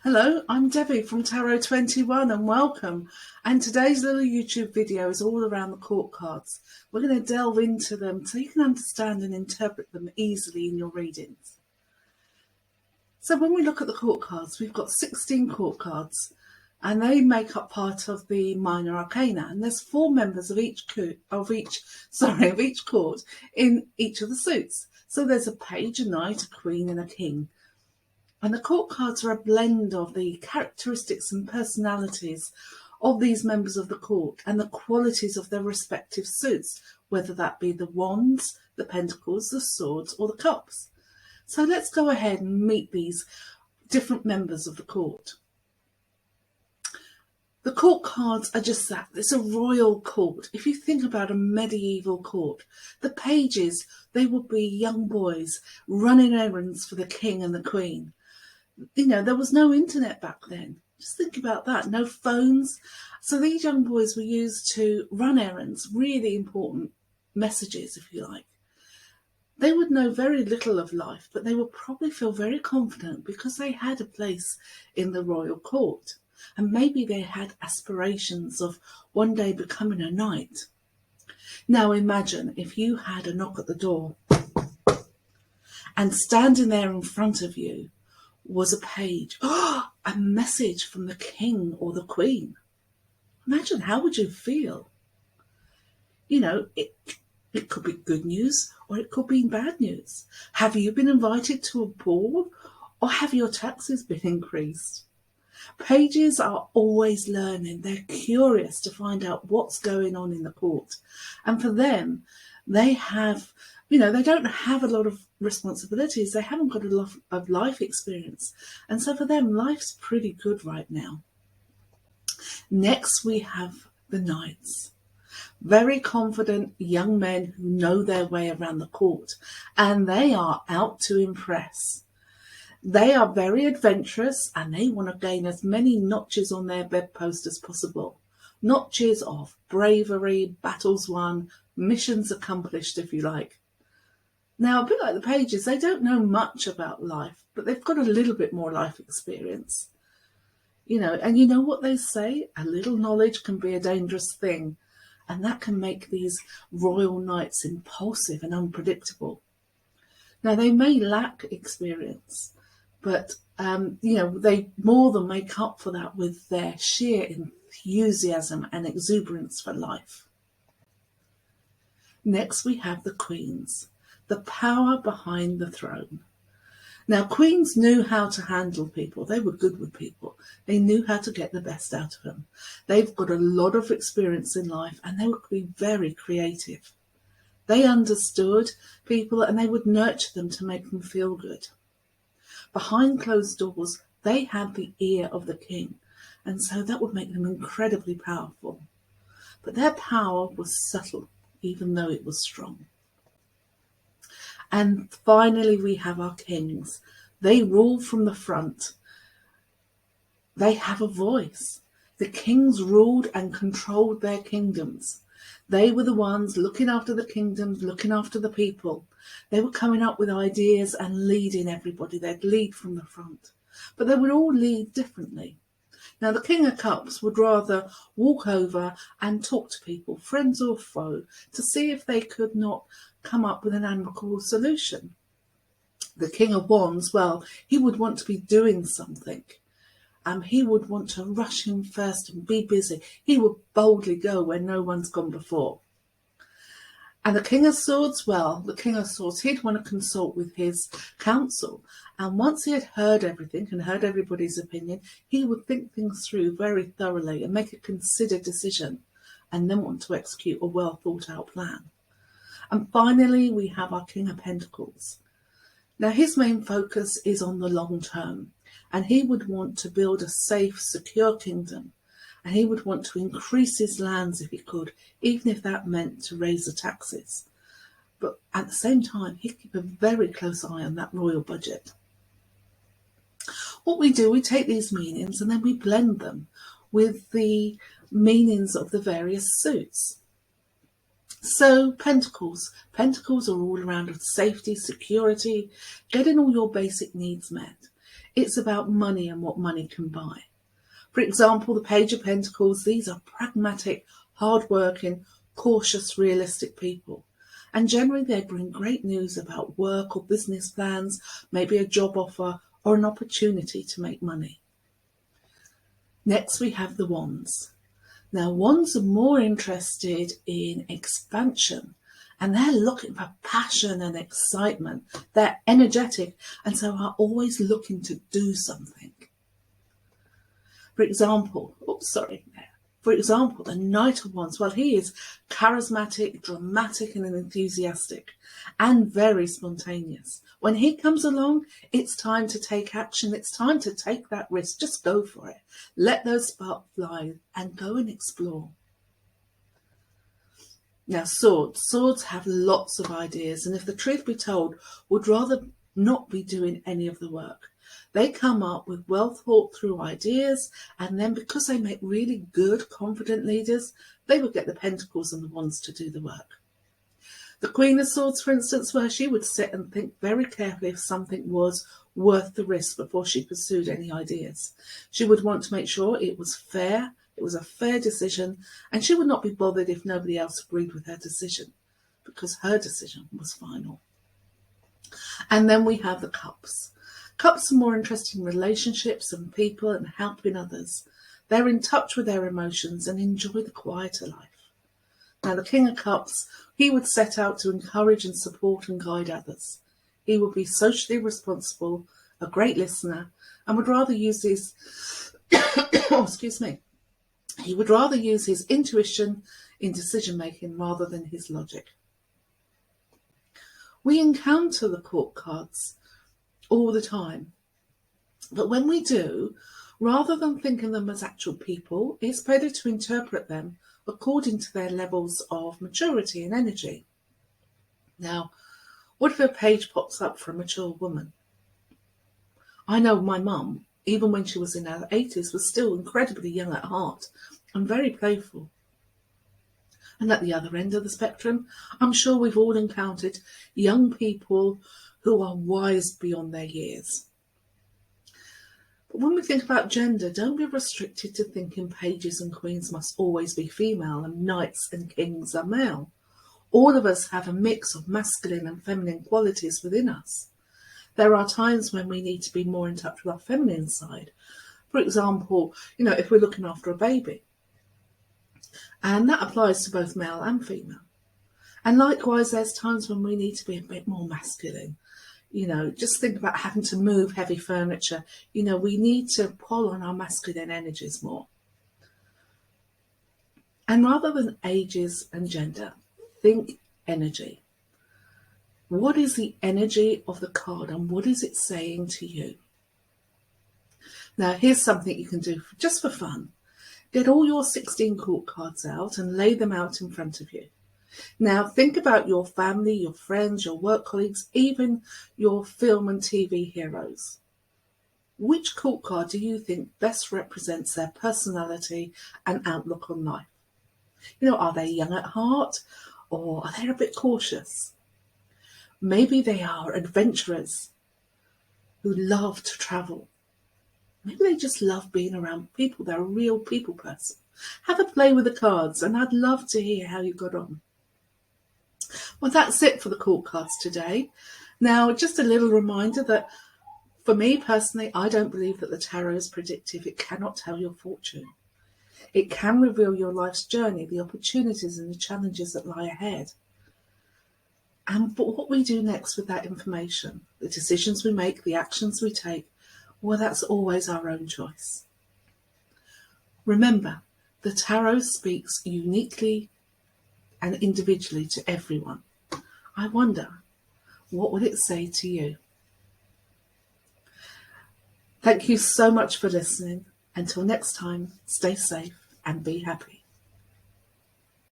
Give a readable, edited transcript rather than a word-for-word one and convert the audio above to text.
Hello, I'm Debbie from Tarot 21 and welcome. And today's little YouTube video is all around the court cards. We're going to delve into them so you can understand and interpret them easily in your readings. So when we look at the court cards, we've got 16 court cards and they make up part of the minor arcana. And there's 4 members of each court in each of the suits. So there's a page, a knight, a queen and a king. And the court cards are a blend of the characteristics and personalities of these members of the court and the qualities of their respective suits, whether that be the wands, the pentacles, the swords, or the cups. So let's go ahead and meet these different members of the court. The court cards are just that. It's a royal court. If you think about a medieval court, the pages, they would be young boys running errands for the king and the queen. You know, there was no internet back then. Just think about that. No phones. So these young boys were used to run errands, really important messages, if you like. They would know very little of life, but they would probably feel very confident because they had a place in the royal court. And maybe they had aspirations of one day becoming a knight. Now imagine if you had a knock at the door and standing there in front of you was a page, a message from the king or the queen. Imagine, how would you feel? You know, it could be good news or it could be bad news. Have you been invited to a ball or have your taxes been increased? Pages are always learning. They're curious to find out what's going on in the court. And for them, they have, you know, they don't have a lot of responsibilities. They haven't got a lot of life experience. And so for them, life's pretty good right now. Next, we have the knights. Very confident young men who know their way around the court. And they are out to impress. They are very adventurous and they want to gain as many notches on their bedpost as possible. Notches of bravery, battles won, missions accomplished, if you like. Now, a bit like the pages, they don't know much about life, but they've got a little bit more life experience. You know, and you know what they say? A little knowledge can be a dangerous thing. And that can make these royal knights impulsive and unpredictable. Now, they may lack experience, but, you know, they more than make up for that with their sheer enthusiasm and exuberance for life. Next, we have the queens, the power behind the throne. Now, queens knew how to handle people. They were good with people. They knew how to get the best out of them. They've got a lot of experience in life and they would be very creative. They understood people and they would nurture them to make them feel good. Behind closed doors, they had the ear of the king, and so that would make them incredibly powerful. But their power was subtle, even though it was strong. And finally, we have our kings. They rule from the front. They have a voice. The kings ruled and controlled their kingdoms. They were the ones looking after the kingdoms, looking after the people. They were coming up with ideas and leading everybody. They'd lead from the front. But they would all lead differently. Now, the King of Cups would rather walk over and talk to people, friends or foe, to see if they could not come up with an amicable solution. The King of Wands, well, he would want to be doing something. He would want to rush in first and be busy. He would boldly go where no one's gone before. And the King of Swords, well, the King of Swords, he'd want to consult with his council. And once he had heard everything and heard everybody's opinion, he would think things through very thoroughly and make a considered decision and then want to execute a well thought out plan. And finally, we have our King of Pentacles. Now, his main focus is on the long term, and he would want to build a safe, secure kingdom. And he would want to increase his lands if he could, even if that meant to raise the taxes. But at the same time, he'd keep a very close eye on that royal budget. What we do, we take these meanings and then we blend them with the meanings of the various suits. So Pentacles. Pentacles are all around safety, security, getting all your basic needs met. It's about money and what money can buy. For example, the Page of Pentacles, these are pragmatic, hard-working, cautious, realistic people. And generally they bring great news about work or business plans, maybe a job offer or an opportunity to make money. Next we have the Wands. Now Wands are more interested in expansion, and they're looking for passion and excitement. They're energetic and so are always looking to do something. For example, the Knight of Wands, well, he is charismatic, dramatic and enthusiastic and very spontaneous. When he comes along, it's time to take action. It's time to take that risk. Just go for it. Let those sparks fly and go and explore. Now, Swords have lots of ideas, and if the truth be told, would rather not be doing any of the work. They come up with well thought through ideas, and then because they make really good, confident leaders, they will get the Pentacles and the Wands to do the work. The Queen of Swords, for instance, where she would sit and think very carefully if something was worth the risk before she pursued any ideas. She would want to make sure it was fair, it was a fair decision, and she would not be bothered if nobody else agreed with her decision, because her decision was final. And then we have the Cups. Cups are more interested in relationships and people and helping others. They're in touch with their emotions and enjoy the quieter life. Now, the King of Cups, he would set out to encourage and support and guide others. He would be socially responsible, a great listener, and would rather use his he would rather use his intuition in decision making rather than his logic. We encounter the court cards all the time, but when we do, rather than thinking them as actual people, it's better to interpret them according to their levels of maturity and energy. Now, what if a page pops up for a mature woman? I know my mum, even when she was in her 80s, was still incredibly young at heart and very playful. And at the other end of the spectrum, I'm sure we've all encountered young people who are wise beyond their years. But when we think about gender, don't be restricted to thinking pages and queens must always be female and knights and kings are male. All of us have a mix of masculine and feminine qualities within us. There are times when we need to be more in touch with our feminine side. For example, if we're looking after a baby. And that applies to both male and female. And likewise, there's times when we need to be a bit more masculine. Just think about having to move heavy furniture. We need to pull on our masculine energies more. And rather than ages and gender, think energy. What is the energy of the card and what is it saying to you? Now, here's something you can do just for fun. Get all your 16 court cards out and lay them out in front of you. Now, think about your family, your friends, your work colleagues, even your film and TV heroes. Which court card do you think best represents their personality and outlook on life? Are they young at heart or are they a bit cautious? Maybe they are adventurers who love to travel. Maybe they just love being around people. They're a real people person. Have a play with the cards and I'd love to hear how you got on. Well, that's it for the court cards today. Now, just a little reminder that for me personally, I don't believe that the tarot is predictive. It cannot tell your fortune. It can reveal your life's journey, the opportunities and the challenges that lie ahead. And but what we do next with that information, the decisions we make, the actions we take, well, that's always our own choice. Remember, the tarot speaks uniquely and individually to everyone. I wonder, what would it say to you? Thank you so much for listening. Until next time, stay safe and be happy.